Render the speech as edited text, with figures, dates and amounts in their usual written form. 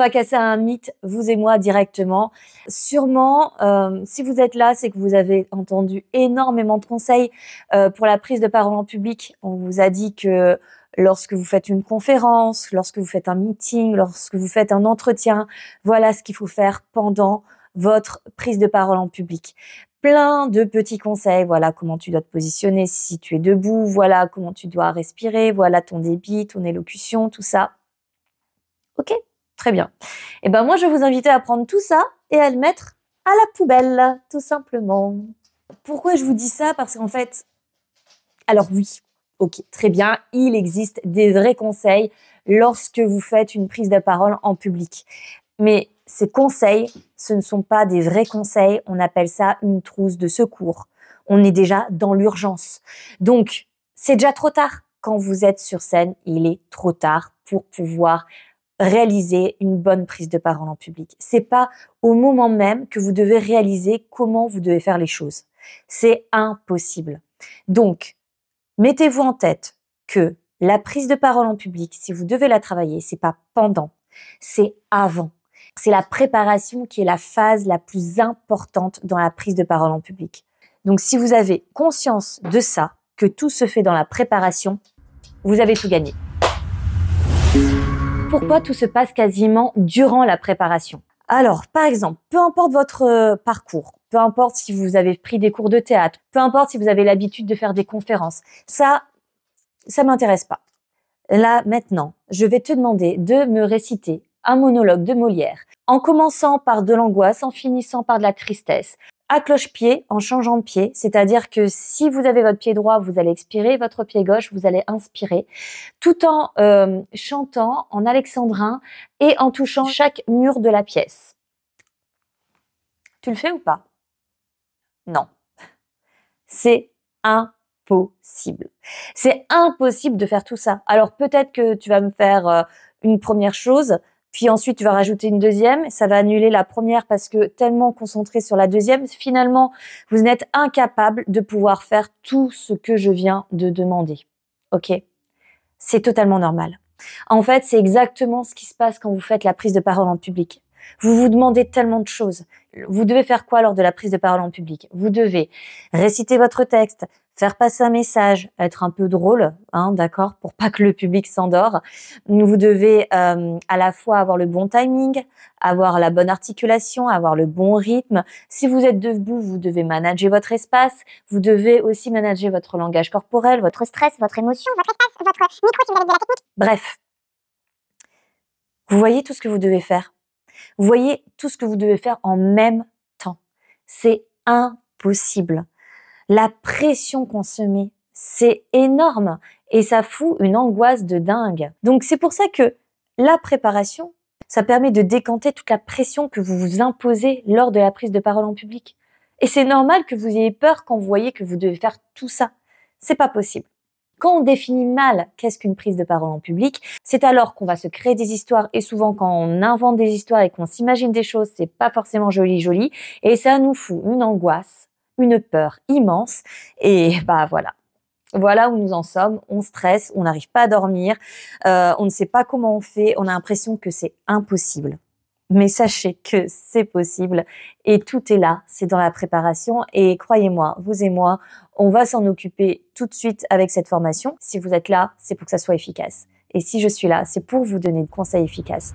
va casser un mythe, vous et moi, directement. Sûrement, si vous êtes là, c'est que vous avez entendu énormément de conseils pour la prise de parole en public. On vous a dit que lorsque vous faites une conférence, lorsque vous faites un meeting, lorsque vous faites un entretien, voilà ce qu'il faut faire pendant votre prise de parole en public. Plein de petits conseils, voilà comment tu dois te positionner si tu es debout, voilà comment tu dois respirer, voilà ton débit, ton élocution, tout ça. Ok, très bien. Et ben moi, je vais vous inviter à prendre tout ça et à le mettre à la poubelle, tout simplement. Pourquoi je vous dis ça? Parce qu'en fait, alors oui, ok, très bien, il existe des vrais conseils lorsque vous faites une prise de parole en public. Mais ces conseils, ce ne sont pas des vrais conseils, on appelle ça une trousse de secours. On est déjà dans l'urgence. Donc, c'est déjà trop tard. Quand vous êtes sur scène, il est trop tard pour pouvoir réaliser une bonne prise de parole en public. C'est pas au moment même que vous devez réaliser comment vous devez faire les choses. C'est impossible. Donc, mettez-vous en tête que la prise de parole en public, si vous devez la travailler, c'est pas pendant, c'est avant. C'est la préparation qui est la phase la plus importante dans la prise de parole en public. Donc, si vous avez conscience de ça, que tout se fait dans la préparation, vous avez tout gagné. Pourquoi tout se passe quasiment durant la préparation? Alors, par exemple, peu importe votre parcours, peu importe si vous avez pris des cours de théâtre, peu importe si vous avez l'habitude de faire des conférences, ça m'intéresse pas. Là, maintenant, je vais te demander de me réciter un monologue de Molière, en commençant par de l'angoisse, en finissant par de la tristesse, à cloche-pied, en changeant de pied, c'est-à-dire que si vous avez votre pied droit, vous allez expirer, votre pied gauche, vous allez inspirer, tout en chantant en alexandrin et en touchant chaque mur de la pièce. Tu le fais ou pas? Non. C'est impossible. C'est impossible de faire tout ça. Alors peut-être que tu vas me faire une première chose, puis ensuite tu vas rajouter une deuxième, ça va annuler la première parce que tellement concentré sur la deuxième, finalement, vous n'êtes incapable de pouvoir faire tout ce que je viens de demander. Ok? C'est totalement normal. En fait, c'est exactement ce qui se passe quand vous faites la prise de parole en public. Vous vous demandez tellement de choses. Vous devez faire quoi lors de la prise de parole en public? Vous devez réciter votre texte, faire passer un message, être un peu drôle, d'accord, pour pas que le public s'endort. Vous devez à la fois avoir le bon timing, avoir la bonne articulation, avoir le bon rythme. Si vous êtes debout, vous devez manager votre espace. Vous devez aussi manager votre langage corporel, votre stress, votre émotion, votre espace, votre micro si vous avez de la technique. Bref, vous voyez tout ce que vous devez faire. Vous voyez tout ce que vous devez faire en même temps. C'est impossible. La pression qu'on se met, c'est énorme et ça fout une angoisse de dingue. Donc c'est pour ça que la préparation, ça permet de décanter toute la pression que vous vous imposez lors de la prise de parole en public. Et c'est normal que vous ayez peur quand vous voyez que vous devez faire tout ça. C'est pas possible. Quand on définit mal qu'est-ce qu'une prise de parole en public, c'est alors qu'on va se créer des histoires et souvent quand on invente des histoires et qu'on s'imagine des choses, c'est pas forcément joli et ça nous fout une angoisse, une peur immense et bah voilà. Voilà où nous en sommes, on stresse, on n'arrive pas à dormir, on ne sait pas comment on fait, on a l'impression que c'est impossible. Mais sachez que c'est possible et tout est là, c'est dans la préparation et croyez-moi, vous et moi, on va s'en occuper tout de suite avec cette formation. Si vous êtes là, c'est pour que ça soit efficace. Et si je suis là, c'est pour vous donner des conseils efficaces.